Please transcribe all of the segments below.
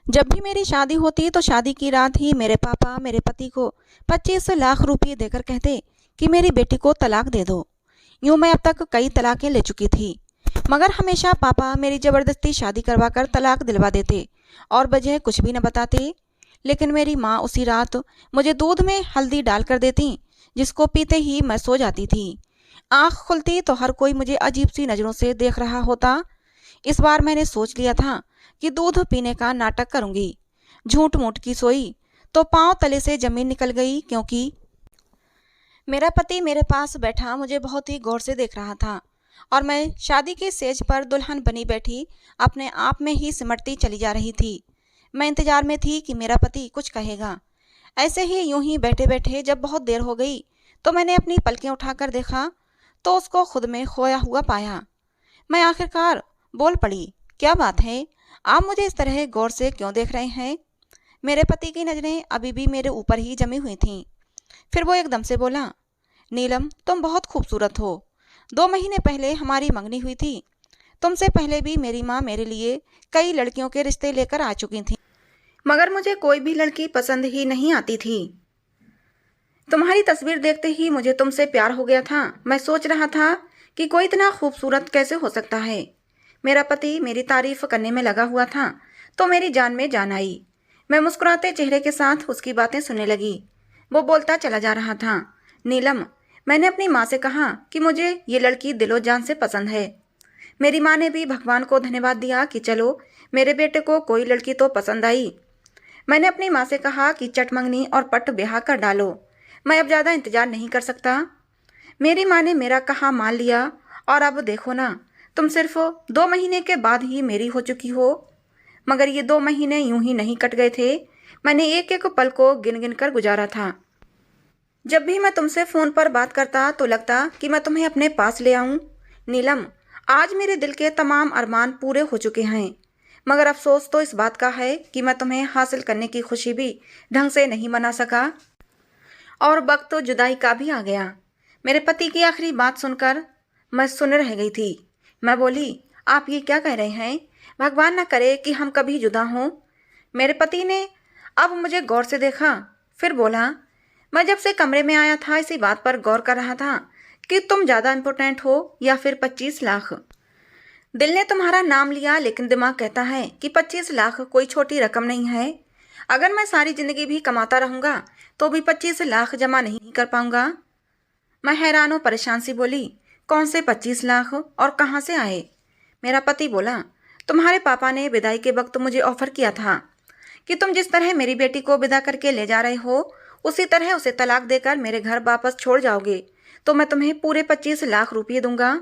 जब भी मेरी शादी होती तो शादी की रात ही मेरे पापा मेरे पति को 25 लाख रुपये देकर कहते कि मेरी बेटी को तलाक दे दो। यूं मैं अब तक कई तलाकें ले चुकी थी, मगर हमेशा पापा मेरी जबरदस्ती शादी करवाकर तलाक दिलवा देते और वजह कुछ भी न बताते। लेकिन मेरी माँ उसी रात मुझे दूध में हल्दी डालकर देती, जिसको पीते ही मैं सो जाती थी। आंख खुलती तो हर कोई मुझे अजीब सी नजरों से देख रहा होता। इस बार मैंने सोच लिया था कि दूध पीने का नाटक करूंगी। झूठ मूठ की सोई तो पांव तले से जमीन निकल गई, क्योंकि मेरा पति मेरे पास बैठा मुझे बहुत ही गौर से देख रहा था और मैं शादी के सेज पर दुल्हन बनी बैठी अपने आप में ही सिमटती चली जा रही थी। मैं इंतजार में थी कि मेरा पति कुछ कहेगा। ऐसे ही यूं ही बैठे बैठे जब बहुत देर हो गई तो मैंने अपनी पलकें उठाकर देखा तो उसको खुद में खोया हुआ पाया। मैं आखिरकार बोल पड़ी, क्या बात है, आप मुझे इस तरह गौर से क्यों देख रहे हैं? मेरे पति की नज़रें अभी भी मेरे ऊपर ही जमी हुई थीं। फिर वो एकदम से बोला, नीलम तुम बहुत खूबसूरत हो। 2 महीने पहले हमारी मंगनी हुई थी। तुमसे पहले भी मेरी माँ मेरे लिए कई लड़कियों के रिश्ते लेकर आ चुकी थी, मगर मुझे कोई भी लड़की पसंद ही नहीं आती थी। तुम्हारी तस्वीर देखते ही मुझे तुमसे प्यार हो गया था। मैं सोच रहा था कि कोई इतना खूबसूरत कैसे हो सकता है। मेरा पति मेरी तारीफ करने में लगा हुआ था तो मेरी जान में जान आई। मैं मुस्कुराते चेहरे के साथ उसकी बातें सुनने लगी। वो बोलता चला जा रहा था, नीलम मैंने अपनी माँ से कहा कि मुझे ये लड़की दिलो जान से पसंद है। मेरी माँ ने भी भगवान को धन्यवाद दिया कि चलो मेरे बेटे को कोई लड़की तो पसंद आई। मैंने अपनी माँ से कहा कि चट मंगनी और पट ब्याह कर डालो, मैं अब ज़्यादा इंतजार नहीं कर सकता। मेरी माँ ने मेरा कहा मान लिया और अब देखो ना, तुम सिर्फ 2 महीने के बाद ही मेरी हो चुकी हो। मगर ये 2 महीने यूं ही नहीं कट गए थे। मैंने एक एक पल को गिन गिन कर गुजारा था। जब भी मैं तुमसे फ़ोन पर बात करता तो लगता कि मैं तुम्हें अपने पास ले आऊं। नीलम, आज मेरे दिल के तमाम अरमान पूरे हो चुके हैं, मगर अफसोस तो इस बात का है कि मैं तुम्हें हासिल करने की खुशी भी ढंग से नहीं मना सका और वक्त तो जुदाई का भी आ गया। मेरे पति की आखिरी बात सुनकर मैं सुन रह गई थी। मैं बोली, आप ये क्या कह रहे हैं? भगवान न करे कि हम कभी जुदा हों। मेरे पति ने अब मुझे गौर से देखा, फिर बोला, मैं जब से कमरे में आया था इसी बात पर गौर कर रहा था कि तुम ज़्यादा इम्पोर्टेंट हो या फिर 25 लाख। दिल ने तुम्हारा नाम लिया लेकिन दिमाग कहता है कि 25 लाख कोई छोटी रकम नहीं है। अगर मैं सारी ज़िंदगी भी कमाता रहूँगा तो भी 25 लाख जमा नहीं कर पाऊँगा। मैं हैरान और परेशान सी बोली, कौन से 25 लाख और कहाँ से आए? मेरा पति बोला, तुम्हारे पापा ने विदाई के वक्त मुझे ऑफर किया था कि तुम जिस तरह मेरी बेटी को विदा करके ले जा रहे हो उसी तरह उसे तलाक देकर मेरे घर वापस छोड़ जाओगे तो मैं तुम्हें पूरे 25 लाख रुपये दूंगा।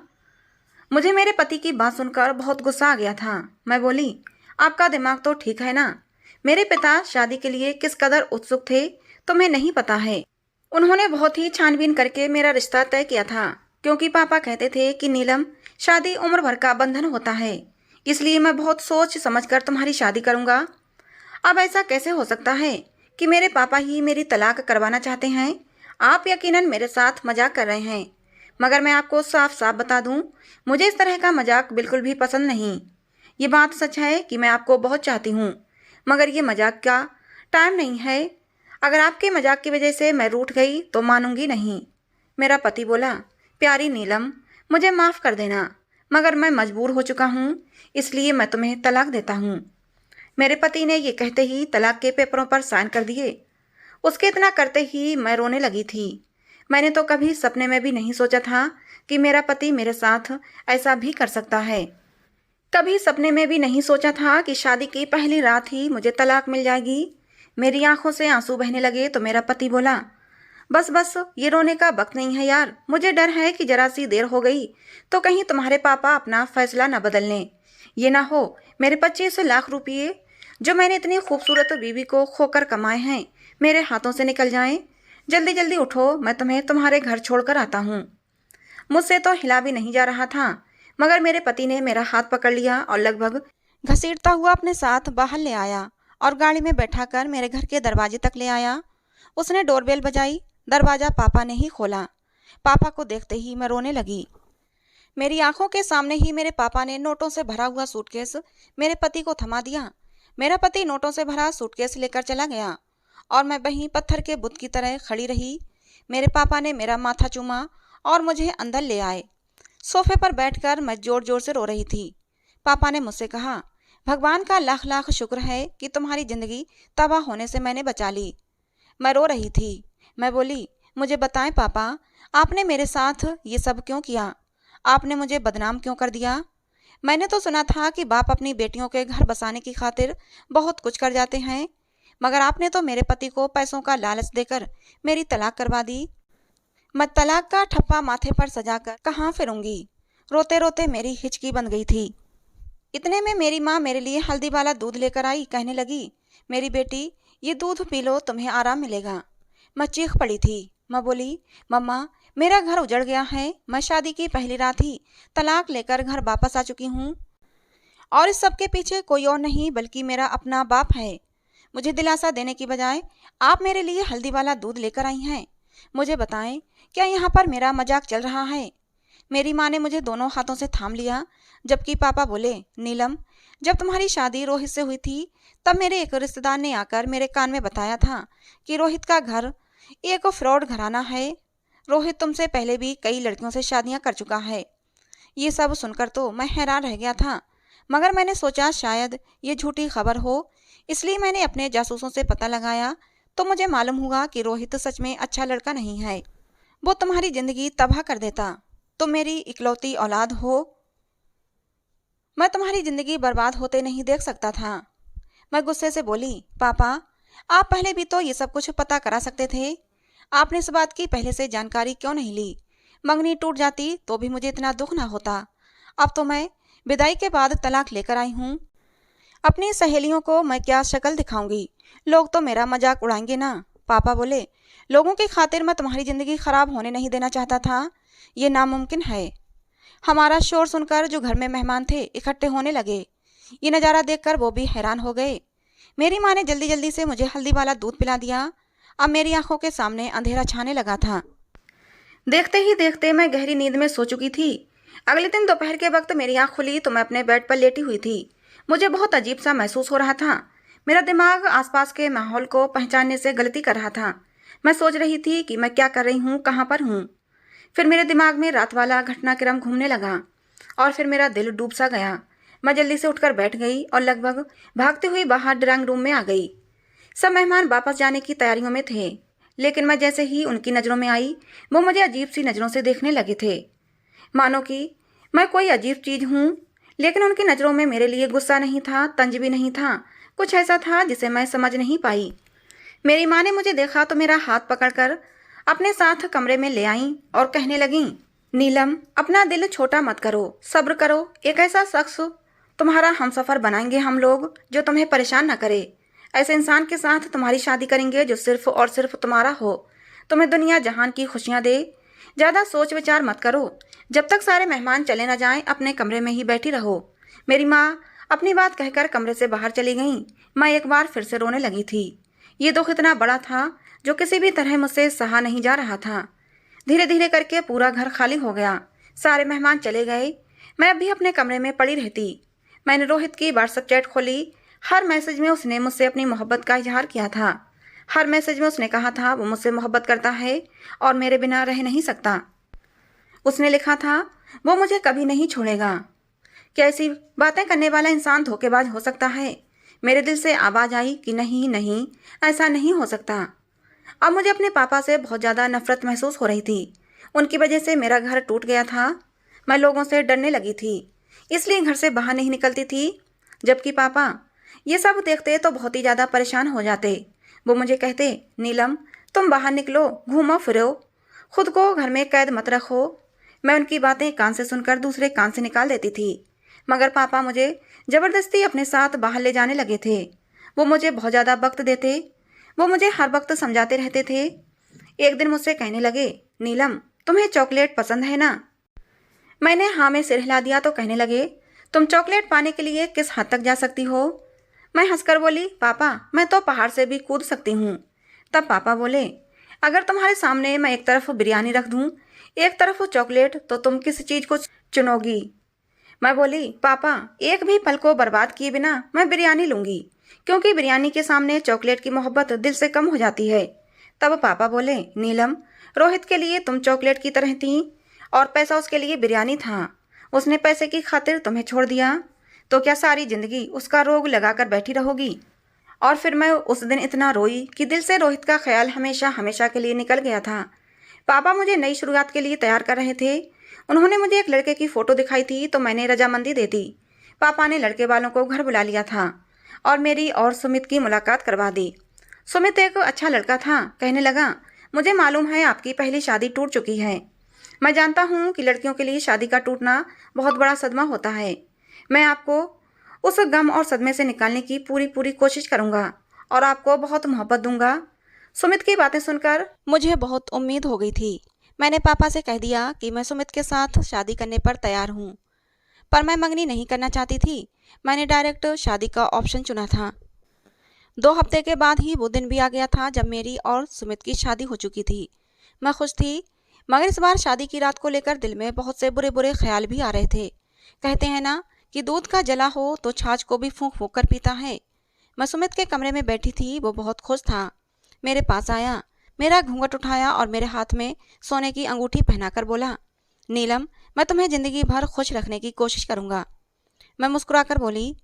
मुझे मेरे पति की बात सुनकर बहुत गुस्सा आ गया था। मैं बोली, आपका दिमाग तो ठीक है ना? मेरे पिता शादी के लिए किस कदर उत्सुक थे तुम्हें नहीं पता है। उन्होंने बहुत ही छानबीन करके मेरा रिश्ता तय किया था, क्योंकि पापा कहते थे कि नीलम, शादी उम्र भर का बंधन होता है, इसलिए मैं बहुत सोच समझकर तुम्हारी शादी करूंगा। अब ऐसा कैसे हो सकता है कि मेरे पापा ही मेरी तलाक करवाना चाहते हैं? आप यकीनन मेरे साथ मजाक कर रहे हैं, मगर मैं आपको साफ साफ बता दूं, मुझे इस तरह का मजाक बिल्कुल भी पसंद नहीं। ये बात सच है कि मैं आपको बहुत चाहती हूँ, मगर ये मजाक का टाइम नहीं है। अगर आपके मजाक की वजह से मैं रूठ गई तो मानूंगी नहीं। मेरा पति बोला, प्यारी नीलम, मुझे माफ़ कर देना, मगर मैं मजबूर हो चुका हूँ, इसलिए मैं तुम्हें तलाक देता हूँ। मेरे पति ने ये कहते ही तलाक के पेपरों पर साइन कर दिए। उसके इतना करते ही मैं रोने लगी थी। मैंने तो कभी सपने में भी नहीं सोचा था कि मेरा पति मेरे साथ ऐसा भी कर सकता है। कभी सपने में भी नहीं सोचा था कि शादी की पहली रात ही मुझे तलाक मिल जाएगी। मेरी आंखों से आंसू बहने लगे तो मेरा पति बोला, बस बस, ये रोने का वक्त नहीं है यार। मुझे डर है कि जरा सी देर हो गई तो कहीं तुम्हारे पापा अपना फैसला न बदल लें। ये ना हो मेरे 25 लाख रुपये जो मैंने इतनी खूबसूरत बीवी को खोकर कमाए हैं मेरे हाथों से निकल जाएं। जल्दी जल्दी उठो, मैं तुम्हें तुम्हारे घर छोड़कर आता हूँ। मुझसे तो हिला भी नहीं जा रहा था, मगर मेरे पति ने मेरा हाथ पकड़ लिया और लगभग घसीटता हुआ अपने साथ बाहर ले आया और गाड़ी में बैठाकर मेरे घर के दरवाजे तक ले आया। उसने डोरबेल बजाई। दरवाज़ा पापा ने ही खोला। पापा को देखते ही मैं रोने लगी। मेरी आंखों के सामने ही मेरे पापा ने नोटों से भरा हुआ सूटकेस मेरे पति को थमा दिया। मेरा पति नोटों से भरा सूटकेस लेकर चला गया और मैं वहीं पत्थर के बुत की तरह खड़ी रही। मेरे पापा ने मेरा माथा चूमा और मुझे अंदर ले आए। सोफे पर बैठकर मैं जोर जोर से रो रही थी। पापा ने मुझसे कहा, भगवान का लाख लाख शुक्र है कि तुम्हारी जिंदगी तबाह होने से मैंने बचा ली। मैं रो रही थी। मैं बोली, मुझे बताएं पापा, आपने मेरे साथ ये सब क्यों किया? आपने मुझे बदनाम क्यों कर दिया? मैंने तो सुना था कि बाप अपनी बेटियों के घर बसाने की खातिर बहुत कुछ कर जाते हैं, मगर आपने तो मेरे पति को पैसों का लालच देकर मेरी तलाक करवा दी। मैं तलाक का ठप्पा माथे पर सजाकर कहाँ फिरूंगी? रोते रोते मेरी हिचकी बंध गई थी। इतने में मेरी माँ मेरे लिए हल्दी वाला दूध लेकर आई। कहने लगी, मेरी बेटी, ये दूध पी लो, तुम्हें आराम मिलेगा। मैं चीख पड़ी थी। मैं बोली, मम्मा, मेरा घर उजड़ गया है। मैं शादी की पहली रात ही तलाक लेकर घर वापस आ चुकी हूँ और इस सब के पीछे कोई और नहीं बल्कि मेरा अपना बाप है। मुझे दिलासा देने की बजाय आप मेरे लिए हल्दी वाला दूध लेकर आई हैं। मुझे बताएं, क्या यहाँ पर मेरा मजाक चल रहा है? मेरी माँ ने मुझे दोनों हाथों से थाम लिया, जबकि पापा बोले, नीलम, जब तुम्हारी शादी रोहित से हुई थी तब मेरे एक रिश्तेदार ने आकर मेरे कान में बताया था कि रोहित का घर एक फ्रॉड घराना है। रोहित तुमसे पहले भी कई लड़कियों से शादियां कर चुका है। ये सब सुनकर तो मैं हैरान रह गया था, मगर मैंने सोचा शायद ये झूठी खबर हो, इसलिए मैंने अपने जासूसों से पता लगाया तो मुझे मालूम हुआ कि रोहित सच में अच्छा लड़का नहीं है। वो तुम्हारी जिंदगी तबाह कर देता। तुम मेरी इकलौती औलाद हो, मैं तुम्हारी जिंदगी बर्बाद होते नहीं देख सकता था। मैं गुस्से से बोली, पापा, आप पहले भी तो ये सब कुछ पता करा सकते थे। आपने इस बात की पहले से जानकारी क्यों नहीं ली? मंगनी टूट जाती तो भी मुझे इतना दुख ना होता। अब तो मैं विदाई के बाद तलाक लेकर आई हूँ। अपनी सहेलियों को मैं क्या शक्ल दिखाऊंगी? लोग तो मेरा मजाक उड़ाएंगे ना। पापा बोले, लोगों की खातिर मैं तुम्हारी जिंदगी खराब होने नहीं देना चाहता था। ये नामुमकिन है। हमारा शोर सुनकर जो घर में मेहमान थे इकट्ठे होने लगे। ये नज़ारा देखकर वो भी हैरान हो गए। मेरी माँ ने जल्दी जल्दी से मुझे हल्दी वाला दूध पिला दिया। अब मेरी आंखों के सामने अंधेरा छाने लगा था। देखते ही देखते मैं गहरी नींद में सो चुकी थी। अगले दिन दोपहर के वक्त मेरी आंख खुली तो मैं अपने बेड पर लेटी हुई थी। मुझे बहुत अजीब सा महसूस हो रहा था। मेरा दिमाग आसपास के माहौल को पहचानने से गलती कर रहा था। मैं सोच रही थी कि मैं क्या कर रही हूँ, कहाँ पर हूँ। फिर मेरे दिमाग में रात वाला घटनाक्रम घूमने लगा और फिर मेरा दिल डूब सा गया। मैं जल्दी से उठकर बैठ गई और लगभग भागते हुई बाहर ड्राइंग रूम में आ गई। सब मेहमान वापस जाने की तैयारियों में थे, लेकिन मैं जैसे ही उनकी नज़रों में आई वो मुझे अजीब सी नज़रों से देखने लगे थे, मानो कि मैं कोई अजीब चीज़ हूँ। लेकिन उनकी नज़रों में मेरे लिए गुस्सा नहीं था, तंज भी नहीं था। कुछ ऐसा था जिसे मैं समझ नहीं पाई। मेरी माँ ने मुझे देखा तो मेरा हाथ पकड़कर अपने साथ कमरे में ले आई और कहने लगी, नीलम, अपना दिल छोटा मत करो, सब्र करो। एक ऐसा शख्स तुम्हारा हमसफ़र बनाएंगे हम लोग जो तुम्हें परेशान न करे। ऐसे इंसान के साथ तुम्हारी शादी करेंगे जो सिर्फ और सिर्फ तुम्हारा हो, तुम्हें दुनिया जहान की खुशियाँ दे। ज़्यादा सोच विचार मत करो। जब तक सारे मेहमान चले न जाएं अपने कमरे में ही बैठी रहो। मेरी माँ अपनी बात कहकर कमरे से बाहर चली गई। मैं एक बार फिर से रोने लगी थी। ये दुख इतना बड़ा था जो किसी भी तरह मुझसे सहा नहीं जा रहा था। धीरे धीरे करके पूरा घर खाली हो गया। सारे मेहमान चले गए। मैं अभी अपने कमरे में पड़ी रहती। मैंने रोहित की व्हाट्सएप चैट खोली। हर मैसेज में उसने मुझसे अपनी मोहब्बत का इजहार किया था। हर मैसेज में उसने कहा था वो मुझसे मोहब्बत करता है और मेरे बिना रह नहीं सकता। उसने लिखा था वो मुझे कभी नहीं छोड़ेगा। क्या ऐसी बातें करने वाला इंसान धोखेबाज हो सकता है? मेरे दिल से आवाज़ आई कि नहीं नहीं, ऐसा नहीं हो सकता। अब मुझे अपने पापा से बहुत ज़्यादा नफरत महसूस हो रही थी। उनकी वजह से मेरा घर टूट गया था। मैं लोगों से डरने लगी थी, इसलिए घर से बाहर नहीं निकलती थी। जबकि पापा ये सब देखते तो बहुत ही ज़्यादा परेशान हो जाते। वो मुझे कहते, नीलम, तुम बाहर निकलो, घूमो फिरो, खुद को घर में कैद मत रखो। मैं उनकी बातें कान से सुनकर दूसरे कान से निकाल देती थी, मगर पापा मुझे ज़बरदस्ती अपने साथ बाहर ले जाने लगे थे। वो मुझे बहुत ज़्यादा वक्त देते। वो मुझे हर वक्त समझाते रहते थे। एक दिन मुझसे कहने लगे, नीलम, तुम्हें चॉकलेट पसंद है ना? मैंने हाँ में सिर हिला दिया तो कहने लगे, तुम चॉकलेट पाने के लिए किस हद तक जा सकती हो? मैं हंसकर बोली, पापा, मैं तो पहाड़ से भी कूद सकती हूँ। तब पापा बोले, अगर तुम्हारे सामने मैं एक तरफ बिरयानी रख दूँ, एक तरफ चॉकलेट, तो तुम किस चीज़ को चुनोगी? मैं बोली, पापा, एक भी पल को बर्बाद किए बिना मैं बिरयानी लूँगी। क्योंकि बिरयानी के सामने चॉकलेट की मोहब्बत दिल से कम हो जाती है। तब पापा बोले, नीलम, रोहित के लिए तुम चॉकलेट की तरह थी और पैसा उसके लिए बिरयानी था। उसने पैसे की खातिर तुम्हें छोड़ दिया, तो क्या सारी जिंदगी उसका रोग लगाकर बैठी रहोगी? और फिर मैं उस दिन इतना रोई कि दिल से रोहित का ख्याल हमेशा हमेशा के लिए निकल गया था। पापा मुझे नई शुरुआत के लिए तैयार कर रहे थे। उन्होंने मुझे एक लड़के की फ़ोटो दिखाई थी तो मैंने रजामंदी दे दी। पापा ने लड़के वालों को घर बुला लिया था और मेरी और सुमित की मुलाकात करवा दी। सुमित एक अच्छा लड़का था। कहने लगा, मुझे मालूम है आपकी पहली शादी टूट चुकी है। मैं जानता हूँ कि लड़कियों के लिए शादी का टूटना बहुत बड़ा सदमा होता है। मैं आपको उस गम और सदमे से निकालने की पूरी पूरी कोशिश करूँगा और आपको बहुत मोहब्बत दूंगा। सुमित की बातें सुनकर मुझे बहुत उम्मीद हो गई थी। मैंने पापा से कह दिया कि मैं सुमित के साथ शादी करने पर तैयार हूँ, पर मैं मंगनी नहीं करना चाहती थी। मैंने डायरेक्ट शादी का ऑप्शन चुना था। 2 हफ्ते के बाद ही वो दिन भी आ गया था जब मेरी और सुमित की शादी हो चुकी थी। मैं खुश थी, मगर इस बार शादी की रात को लेकर दिल में बहुत से बुरे बुरे ख्याल भी आ रहे थे। कहते हैं ना कि दूध का जला हो तो छाछ को भी फूंक फूंक कर पीता है। मैं सुमित के कमरे में बैठी थी। वो बहुत खुश था। मेरे पास आया, मेरा घूंघट उठाया और मेरे हाथ में सोने की अंगूठी पहनाकर बोला, नीलम, मैं तुम्हें ज़िंदगी भर खुश रखने की कोशिश करूँगा। मैं मुस्कुराकर बोली,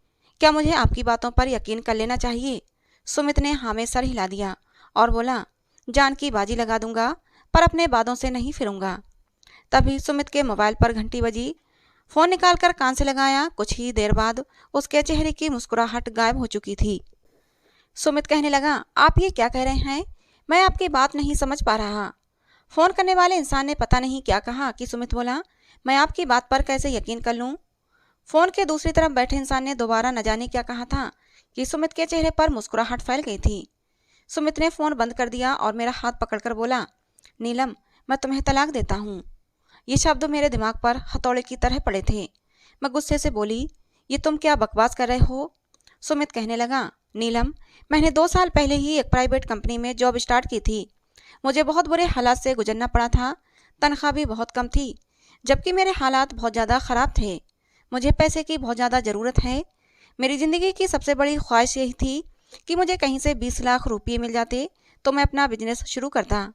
क्या मुझे आपकी बातों पर यकीन कर लेना चाहिए? सुमित ने हाँ में सर हिला दिया और बोला, जान की बाजी लगा दूंगा, पर अपने वादों से नहीं फिरूंगा। तभी सुमित के मोबाइल पर घंटी बजी। फ़ोन निकालकर कान से लगाया। कुछ ही देर बाद उसके चेहरे की मुस्कुराहट गायब हो चुकी थी। सुमित कहने लगा, आप ये क्या कह रहे हैं? मैं आपकी बात नहीं समझ पा रहा। फ़ोन करने वाले इंसान ने पता नहीं क्या कहा कि सुमित बोला, मैं आपकी बात पर कैसे यकीन कर लूँ? फ़ोन के दूसरी तरफ बैठे इंसान ने दोबारा न जाने क्या कहा था कि सुमित के चेहरे पर मुस्कुराहट फैल गई थी। सुमित ने फ़ोन बंद कर दिया और मेरा हाथ पकड़कर बोला, नीलम, मैं तुम्हें तलाक देता हूँ। ये शब्द मेरे दिमाग पर हथौड़े की तरह पड़े थे। मैं गुस्से से बोली, ये तुम क्या बकवास कर रहे हो? सुमित कहने लगा, नीलम, मैंने 2 साल पहले ही एक प्राइवेट कंपनी में जॉब स्टार्ट की थी। मुझे बहुत बुरे हालात से गुजरना पड़ा था। तनख्वाह भी बहुत कम थी, जबकि मेरे हालात बहुत ज़्यादा ख़राब थे। मुझे पैसे की बहुत ज़्यादा ज़रूरत है। मेरी ज़िंदगी की सबसे बड़ी ख्वाहिश यही थी कि मुझे कहीं से 20 लाख रुपये मिल जाते तो मैं अपना बिजनेस शुरू करता।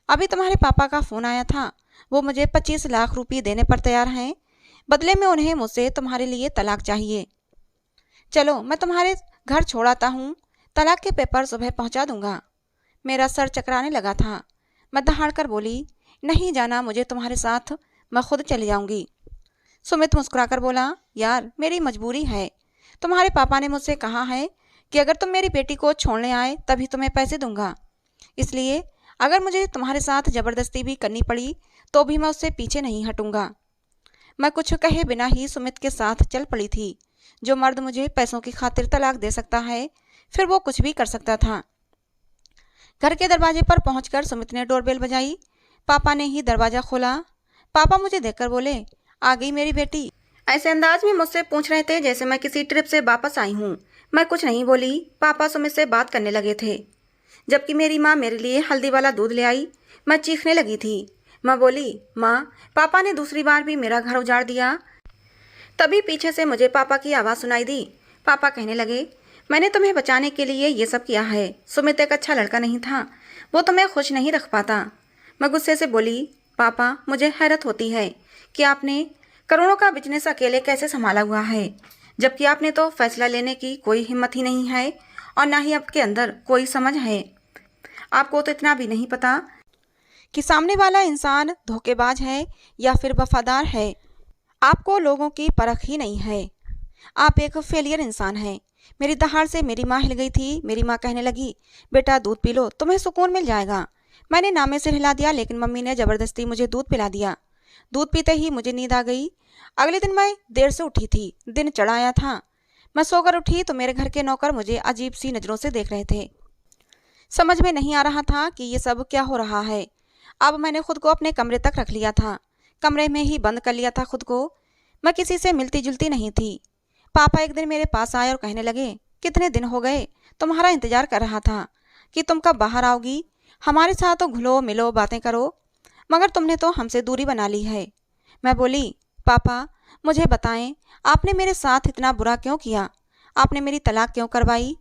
अभी तुम्हारे पापा का फ़ोन आया था। वो मुझे 25 लाख रुपये देने पर तैयार हैं। बदले में उन्हें मुझसे तुम्हारे लिए तलाक चाहिए। चलो, मैं तुम्हारे घर छोड़ आता हूँ। तलाक के पेपर सुबह पहुँचा दूंगा। मेरा सर चकराने लगा था। मैं दहाड़ कर बोली, नहीं जाना मुझे तुम्हारे साथ, मैं खुद चली जाऊंगी। सुमित मुस्कुराकर बोला, यार, मेरी मजबूरी है। तुम्हारे पापा ने मुझसे कहा है कि अगर तुम मेरी बेटी को छोड़ने आए तभी तुम्हें पैसे दूंगा। इसलिए अगर मुझे तुम्हारे साथ ज़बरदस्ती भी करनी पड़ी तो भी मैं उससे पीछे नहीं हटूंगा। मैं कुछ कहे बिना ही सुमित के साथ चल पड़ी थी। जो मर्द मुझे पैसों की खातिर तलाक दे सकता है, फिर वो कुछ भी कर सकता था। घर के दरवाजे पर पहुंचकर सुमित ने डोरबेल बजाई। पापा ने ही दरवाज़ा खोला। पापा मुझे देखकर बोले, आ गई मेरी बेटी। ऐसे अंदाज में मुझसे पूछ रहे थे जैसे मैं किसी ट्रिप से वापस आई हूँ। मैं कुछ नहीं बोली। पापा सुमित से बात करने लगे थे, जबकि मेरी माँ मेरे लिए हल्दी वाला दूध ले आई। मैं चीखने लगी थी। मैं बोली, माँ, पापा ने दूसरी बार भी मेरा घर उजाड़ दिया। तभी पीछे से मुझे पापा की आवाज़ सुनाई दी। पापा कहने लगे, मैंने तुम्हें बचाने के लिए ये सब किया है। सुमित एक अच्छा लड़का नहीं था, वो तुम्हें खुश नहीं रख पाता। मैं गुस्से से बोली, पापा, मुझे हैरत होती है कि आपने करोड़ों का बिजनेस अकेले कैसे संभाला हुआ है, जबकि आपने तो फैसला लेने की कोई हिम्मत ही नहीं है और ना ही आपके अंदर कोई समझ है। आपको तो इतना भी नहीं पता कि सामने वाला इंसान धोखेबाज है या फिर वफादार है। आपको लोगों की परख ही नहीं है। आप एक फेलियर इंसान हैं। मेरी दहाड़ से मेरी माँ हिल गई थी। मेरी माँ कहने लगी, बेटा दूध पी लो, तुम्हें सुकून मिल जाएगा। मैंने नामे से हिला दिया, लेकिन मम्मी ने ज़बरदस्ती मुझे दूध पिला दिया। दूध पीते ही मुझे नींद आ गई। अगले दिन मैं देर से उठी थी। दिन चढ़ आया था। मैं सोकर उठी तो मेरे घर के नौकर मुझे अजीब सी नज़रों से देख रहे थे। समझ में नहीं आ रहा था कि ये सब क्या हो रहा है। अब मैंने खुद को अपने कमरे तक रख लिया था। कमरे में ही बंद कर लिया था खुद को। मैं किसी से मिलती जुलती नहीं थी। पापा एक दिन मेरे पास आए और कहने लगे, कितने दिन हो गए, तुम्हारा इंतजार कर रहा था कि तुम कब बाहर आओगी। हमारे साथ तो घुलो मिलो बातें करो, मगर तुमने तो हमसे दूरी बना ली है। मैं बोली, पापा, मुझे बताएं, आपने मेरे साथ इतना बुरा क्यों किया? आपने मेरी तलाक क्यों करवाई?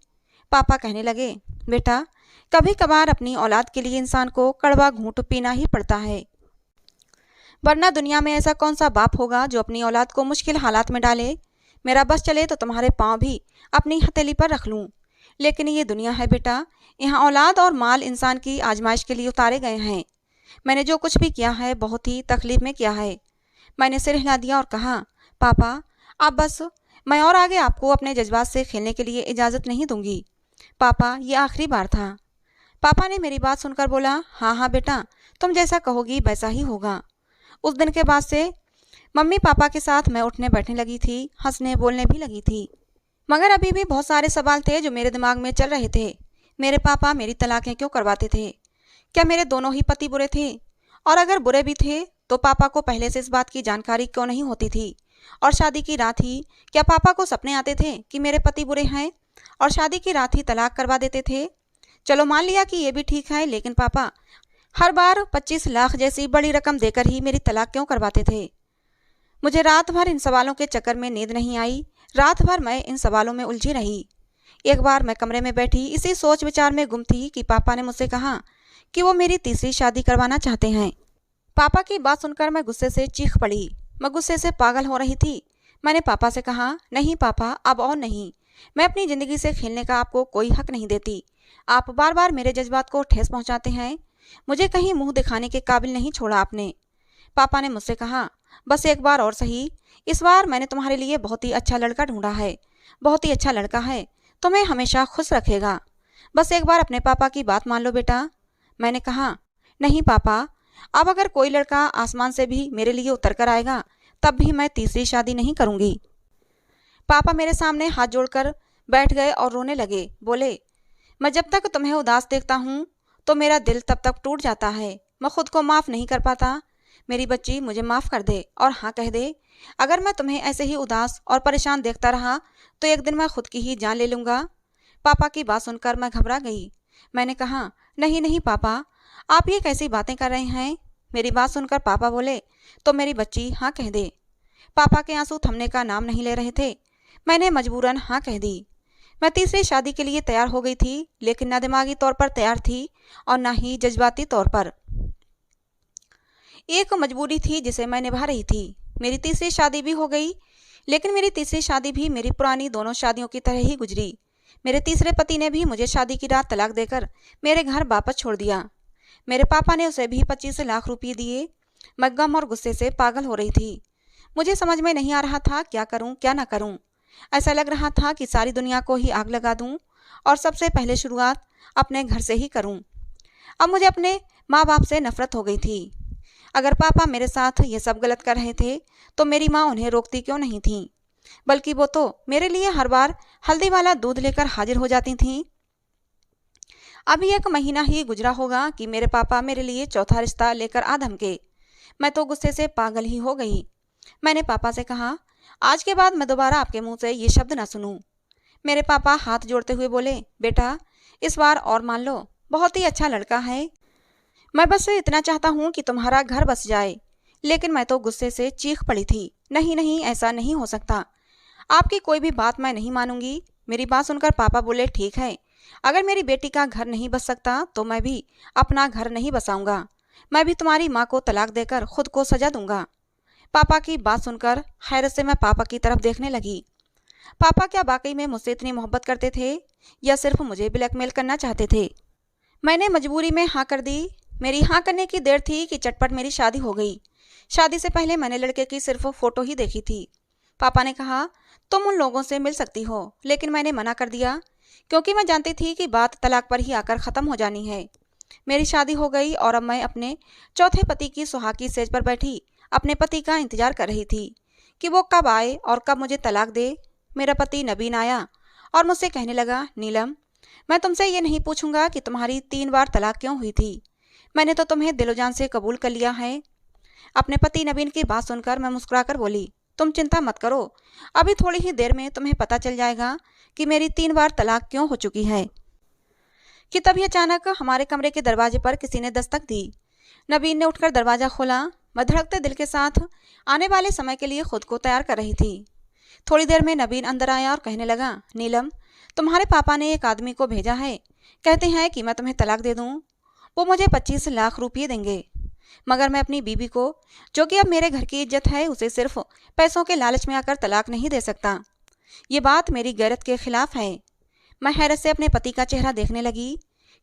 पापा कहने लगे, बेटा, कभी कभार अपनी औलाद के लिए इंसान को कड़वा घूंट पीना ही पड़ता है, वरना दुनिया में ऐसा कौन सा बाप होगा जो अपनी औलाद को मुश्किल हालात में डाले। मेरा बस चले तो तुम्हारे पाँव भी अपनी हथेली पर रख लूं, लेकिन ये दुनिया है बेटा, यहाँ औलाद और माल इंसान की आजमाइश के लिए उतारे गए हैं। मैंने जो कुछ भी किया है बहुत ही तकलीफ में किया है। मैंने सिर हिला दिया और कहा, पापा आप बस, मैं और आगे आपको अपने जज्बात से खेलने के लिए इजाज़त नहीं दूंगी। पापा ये आखिरी बार था। पापा ने मेरी बात सुनकर बोला, हाँ हाँ बेटा, तुम जैसा कहोगी वैसा ही होगा। उस दिन के बाद से मम्मी पापा के साथ मैं उठने बैठने लगी थी, हंसने बोलने भी लगी थी। मगर अभी भी बहुत सारे सवाल थे जो मेरे दिमाग में चल रहे थे। मेरे पापा मेरी तलाकें क्यों करवाते थे? क्या मेरे दोनों ही पति बुरे थे? और अगर बुरे भी थे तो पापा को पहले से इस बात की जानकारी क्यों नहीं होती थी? और शादी की रात ही क्या पापा को सपने आते थे कि मेरे पति बुरे हैं और शादी की रात ही तलाक करवा देते थे? चलो मान लिया कि ये भी ठीक है, लेकिन पापा हर बार 25 लाख जैसी बड़ी रकम देकर ही मेरी तलाक क्यों करवाते थे? मुझे रात भर इन सवालों के चक्कर में नींद नहीं आई। रात भर मैं इन सवालों में उलझी रही। एक बार मैं कमरे में बैठी इसी सोच विचार में गुम थी कि पापा ने मुझसे कहा कि वो मेरी तीसरी शादी करवाना चाहते हैं। पापा की बात सुनकर मैं गुस्से से चीख पड़ी। मैं गुस्से से पागल हो रही थी। मैंने पापा से कहा, नहीं पापा, अब और नहीं। मैं अपनी ज़िंदगी से खेलने का आपको कोई हक नहीं देती। आप बार बार मेरे जज्बात को ठेस पहुंचाते हैं। मुझे कहीं मुंह दिखाने के काबिल नहीं छोड़ा आपने। पापा ने मुझसे कहा, बस एक बार और सही, इस बार मैंने तुम्हारे लिए बहुत ही अच्छा लड़का ढूंढा है। बहुत ही अच्छा लड़का है, तुम्हें हमेशा खुश रखेगा। बस एक बार अपने पापा की बात मान लो बेटा। मैंने कहा, नहीं पापा, अब अगर कोई लड़का आसमान से भी मेरे लिए उतर कर आएगा तब भी मैं तीसरी शादी नहीं करूंगी। पापा मेरे सामने हाथ जोड़कर बैठ गए और रोने लगे। बोले, मैं जब तक तुम्हें उदास देखता हूँ तो मेरा दिल तब तक टूट जाता है। मैं खुद को माफ़ नहीं कर पाता। मेरी बच्ची, मुझे माफ़ कर दे और हाँ कह दे, अगर मैं तुम्हें ऐसे ही उदास और परेशान देखता रहा तो एक दिन मैं खुद की ही जान ले लूँगा। पापा की बात सुनकर मैं घबरा गई। मैंने कहा, नहीं नहीं पापा, आप ये कैसी बातें कर रहे हैं? मेरी बात सुनकर पापा बोले, तो मेरी बच्ची हाँ कह दे। पापा के आंसू थमने का नाम नहीं ले रहे थे। मैंने मजबूरन हाँ कह दी। मैं तीसरी शादी के लिए तैयार हो गई थी, लेकिन न दिमागी तौर पर तैयार थी और न ही जज्बाती तौर पर। एक मजबूरी थी जिसे मैं निभा रही थी। मेरी तीसरी शादी भी हो गई, लेकिन मेरी तीसरी शादी भी मेरी पुरानी दोनों शादियों की तरह ही गुजरी। मेरे तीसरे पति ने भी मुझे शादी की रात तलाक देकर मेरे घर वापस छोड़ दिया। मेरे पापा ने उसे भी 25 लाख रुपये दिए। मैं गम और गुस्से से पागल हो रही थी। मुझे समझ में नहीं आ रहा था क्या करूं क्या ना करूं। ऐसा लग रहा था कि सारी दुनिया को ही आग लगा दूं और सबसे पहले शुरुआत अपने घर से ही करूं। अब मुझे अपने माँ बाप से नफरत हो गई थी। अगर पापा मेरे साथ ये सब गलत कर रहे थे तो मेरी माँ उन्हें रोकती क्यों नहीं थी, बल्कि वो तो मेरे लिए हर बार हल्दी वाला दूध लेकर हाजिर हो जाती थीं। अभी 1 महीना ही गुजरा होगा कि मेरे पापा मेरे लिए चौथा रिश्ता लेकर आ धमके। मैं तो गुस्से से पागल ही हो गई। मैंने पापा से कहा, आज के बाद मैं दोबारा आपके मुंह से ये शब्द ना सुनूं। मेरे पापा हाथ जोड़ते हुए बोले, बेटा इस बार और मान लो, बहुत ही अच्छा लड़का है। मैं बस इतना चाहता हूँ कि तुम्हारा घर बस जाए। लेकिन मैं तो गुस्से से चीख पड़ी थी। नहीं नहीं, ऐसा नहीं हो सकता। आपकी कोई भी बात मैं नहीं मानूंगी। मेरी बात सुनकर पापा बोले, ठीक है, अगर मेरी बेटी का घर नहीं बस सकता तो मैं भी अपना घर नहीं बसाऊंगा। मैं भी तुम्हारी माँ को तलाक देकर खुद को सजा दूंगा। पापा की बात सुनकर हैरत से मैं पापा की तरफ देखने लगी। पापा क्या वाकई में मुझसे इतनी मोहब्बत करते थे या सिर्फ मुझे ब्लैकमेल करना चाहते थे? मैंने मजबूरी में हाँ कर दी। मेरी हाँ करने की देर थी कि चटपट मेरी शादी हो गई। शादी से पहले मैंने लड़के की सिर्फ फोटो ही देखी थी। पापा ने कहा, तुम उन लोगों से मिल सकती हो, लेकिन मैंने मना कर दिया क्योंकि मैं जानती थी कि बात तलाक पर ही आकर ख़त्म हो जानी है। मेरी शादी हो गई और अब मैं अपने चौथे पति की सुहागी सेज पर बैठी अपने पति का इंतजार कर रही थी कि वो कब आए और कब मुझे तलाक दे। मेरा पति नबीन आया और मुझसे कहने लगा, नीलम, मैं तुमसे ये नहीं पूछूंगा कि तुम्हारी 3 बार तलाक क्यों हुई थी। मैंने तो तुम्हें दिलो जान से कबूल कर लिया है। अपने पति नबीन की बात सुनकर मैं मुस्कुराकर बोली, तुम चिंता मत करो, अभी थोड़ी ही देर में तुम्हें पता चल जाएगा कि मेरी 3 बार तलाक क्यों हो चुकी है। कि तभी अचानक हमारे कमरे के दरवाजे पर किसी ने दस्तक दी। नबीन ने उठकर दरवाज़ा खोला। मैं धड़कते दिल के साथ आने वाले समय के लिए खुद को तैयार कर रही थी। थोड़ी देर में नबीन अंदर आया और कहने लगा, नीलम, तुम्हारे पापा ने एक आदमी को भेजा है, कहते हैं कि मैं तुम्हें तलाक दे दूं। वो मुझे 25 लाख रुपये देंगे, मगर मैं अपनी बीबी को, जो कि अब मेरे घर की इज्जत है, उसे सिर्फ पैसों के लालच में आकर तलाक नहीं दे सकता। ये बात मेरी गैरत के खिलाफ है। मैं हैरत से अपने पति का चेहरा देखने लगी।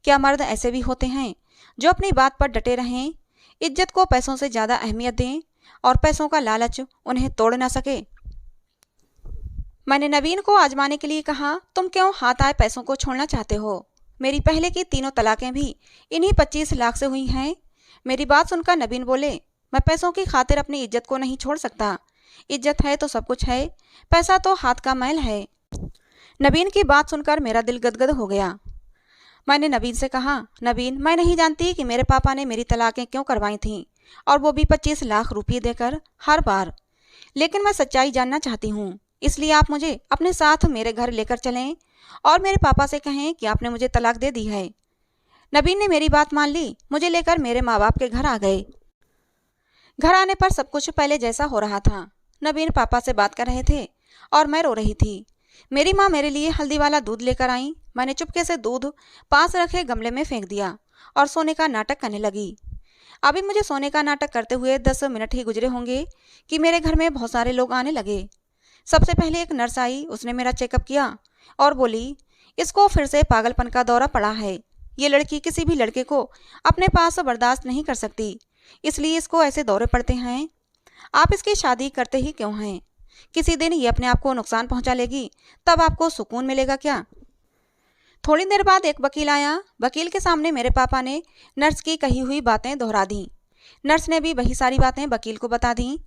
क्या मर्द ऐसे भी होते हैं जो अपनी बात पर डटे रहें, इज्जत को पैसों से ज़्यादा अहमियत दें और पैसों का लालच उन्हें तोड़ ना सके। मैंने नवीन को आजमाने के लिए कहा, तुम क्यों हाथ आए पैसों को छोड़ना चाहते हो? मेरी पहले की 3 तलाकें भी इन्हीं 25 लाख से हुई हैं। मेरी बात सुनकर नवीन बोले, मैं पैसों की खातिर अपनी इज्जत को नहीं छोड़ सकता। इज्जत है तो सब कुछ है, पैसा तो हाथ का मैल है। नवीन की बात सुनकर मेरा दिल गदगद हो गया। मैंने नवीन से कहा, नवीन, मैं नहीं जानती कि मेरे पापा ने मेरी तलाकें क्यों करवाई थीं, और वो भी 25 लाख रुपये देकर हर बार। लेकिन मैं सच्चाई जानना चाहती हूँ, इसलिए आप मुझे अपने साथ मेरे घर लेकर चलें और मेरे पापा से कहें कि आपने मुझे तलाक दे दी है। नवीन ने मेरी बात मान ली, मुझे लेकर मेरे माँ बाप के घर आ गए। घर आने पर सब कुछ पहले जैसा हो रहा था। नवीन पापा से बात कर रहे थे और मैं रो रही थी। मेरी माँ मेरे लिए हल्दी वाला दूध लेकर आई। मैंने चुपके से दूध पास रखे गमले में फेंक दिया और सोने का नाटक करने लगी। अभी मुझे सोने का नाटक करते हुए 10 मिनट ही गुजरे होंगे कि मेरे घर में बहुत सारे लोग आने लगे। सबसे पहले एक नर्स आई, उसने मेरा चेकअप किया और बोली, इसको फिर से पागलपन का दौरा पड़ा है। ये लड़की किसी भी लड़के को अपने पास बर्दाश्त नहीं कर सकती, इसलिए इसको ऐसे दौरे पड़ते हैं। आप इसकी शादी करते ही क्यों हैं? किसी दिन ये अपने आप को नुकसान पहुंचा लेगी, तब आपको सुकून मिलेगा क्या? थोड़ी देर बाद एक वकील आया। वकील के सामने मेरे पापा ने नर्स की कही हुई बातें दोहरा दी। नर्स ने भी वही सारी बातें वकील को बता दी।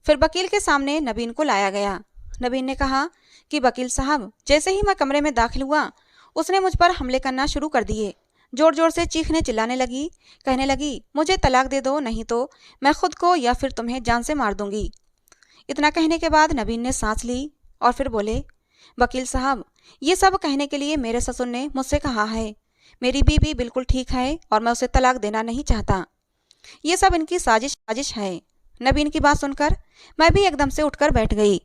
फिर वकील के सामने नवीन को लाया गया। नवीन ने कहा कि वकील साहब, जैसे ही मैं कमरे में दाखिल हुआ, उसने मुझ पर हमले करना शुरू कर दिए। जोर जोर से चीखने चिल्लाने लगी, कहने लगी, मुझे तलाक दे दो, नहीं तो मैं खुद को या फिर तुम्हें जान से मार दूंगी। इतना कहने के बाद नवीन ने सांस ली और फिर बोले, वकील साहब, ये सब कहने के लिए मेरे ससुर ने मुझसे कहा है। मेरी बीवी बिल्कुल ठीक है और मैं उसे तलाक देना नहीं चाहता। ये सब इनकी साजिश है। नवीन की बात सुनकर मैं भी एकदम से उठकर बैठ गई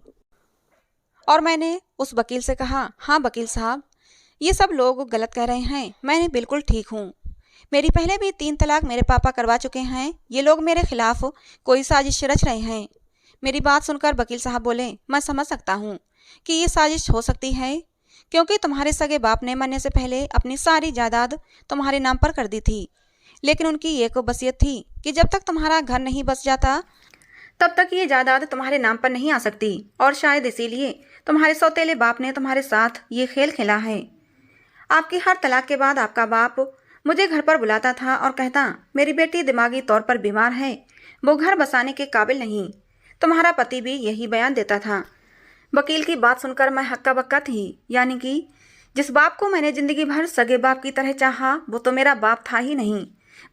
और मैंने उस वकील से कहा, हाँ वकील साहब, ये सब लोग गलत कह रहे हैं, मैं बिल्कुल ठीक हूँ। मेरी पहले भी 3 तलाक मेरे पापा करवा चुके हैं। ये लोग मेरे खिलाफ कोई साजिश रच रहे हैं। मेरी बात सुनकर वकील साहब बोले, मैं समझ सकता हूँ कि ये साजिश हो सकती है, क्योंकि तुम्हारे सगे बाप ने मरने से पहले अपनी सारी जायदाद तुम्हारे नाम पर कर दी थी। लेकिन उनकी एक वसीयत थी कि जब तक तुम्हारा घर नहीं बस जाता, तब तक ये जायदाद तुम्हारे नाम पर नहीं आ सकती, और शायद इसीलिए तुम्हारे सौतेले बाप ने तुम्हारे साथ ये खेल खेला है। आपकी हर तलाक के बाद आपका बाप मुझे घर पर बुलाता था और कहता, मेरी बेटी दिमागी तौर पर बीमार है, वो घर बसाने के काबिल नहीं। तुम्हारा पति भी यही बयान देता था। वकील की बात सुनकर मैं हक्का बक्का थी। यानी कि जिस बाप को मैंने जिंदगी भर सगे बाप की तरह चाहा, वो तो मेरा बाप था ही नहीं,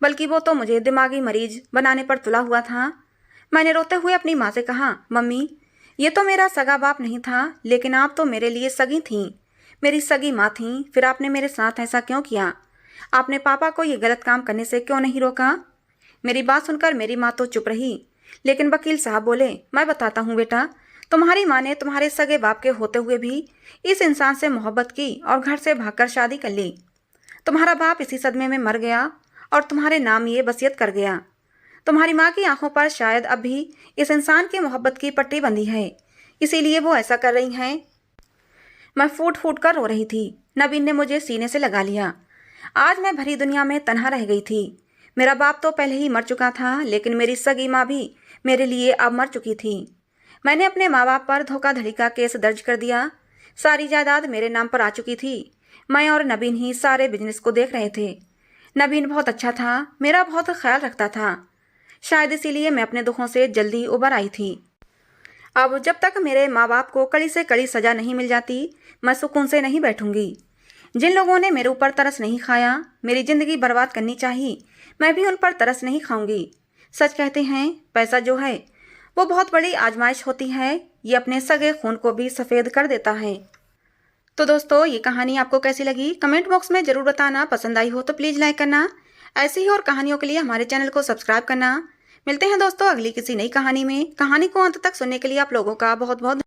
बल्कि वो तो मुझे दिमागी मरीज बनाने पर तुला हुआ था। मैंने रोते हुए अपनी माँ से कहा, मम्मी, ये तो मेरा सगा बाप नहीं था, लेकिन आप तो मेरे लिए सगी थीं, मेरी सगी माँ थीं। फिर आपने मेरे साथ ऐसा क्यों किया? आपने पापा को ये गलत काम करने से क्यों नहीं रोका? मेरी बात सुनकर मेरी माँ तो चुप रही, लेकिन वकील साहब बोले, मैं बताता हूँ बेटा, तुम्हारी माँ ने तुम्हारे सगे बाप के होते हुए भी इस इंसान से मोहब्बत की और घर से भागकर शादी कर ली। तुम्हारा बाप इसी सदमे में मर गया और तुम्हारे नाम ये वसीयत कर गया। तुम्हारी माँ की आंखों पर शायद अब भी इस इंसान की मोहब्बत की पट्टी बंधी है, इसीलिए वो ऐसा कर रही हैं। मैं फूट फूट कर रो रही थी। नवीन ने मुझे सीने से लगा लिया। आज मैं भरी दुनिया में तन्हा रह गई थी। मेरा बाप तो पहले ही मर चुका था, लेकिन मेरी सगी माँ भी मेरे लिए अब मर चुकी थी। मैंने अपने माँ बाप पर धोखाधड़ी का केस दर्ज कर दिया। सारी जायदाद मेरे नाम पर आ चुकी थी। मैं और नवीन ही सारे बिजनेस को देख रहे थे। नवीन बहुत अच्छा था, मेरा बहुत ख्याल रखता था। शायद इसीलिए मैं अपने दुखों से जल्दी उबर आई थी। अब जब तक मेरे माँ बाप को कड़ी से कड़ी सजा नहीं मिल जाती, मैं सुकून से नहीं बैठूंगी। जिन लोगों ने मेरे ऊपर तरस नहीं खाया, मेरी ज़िंदगी बर्बाद करनी चाहिए, मैं भी उन पर तरस नहीं खाऊंगी। सच कहते हैं, पैसा जो है वो बहुत बड़ी आजमाइश होती है। ये अपने सगे खून को भी सफ़ेद कर देता है। तो दोस्तों, ये कहानी आपको कैसी लगी कमेंट बॉक्स में ज़रूर बताना। पसंद आई हो तो प्लीज़ लाइक करना। ऐसी ही और कहानियों के लिए हमारे चैनल को सब्सक्राइब करना। मिलते हैं दोस्तों अगली किसी नई कहानी में। कहानी को अंत तक सुनने के लिए आप लोगों का बहुत बहुत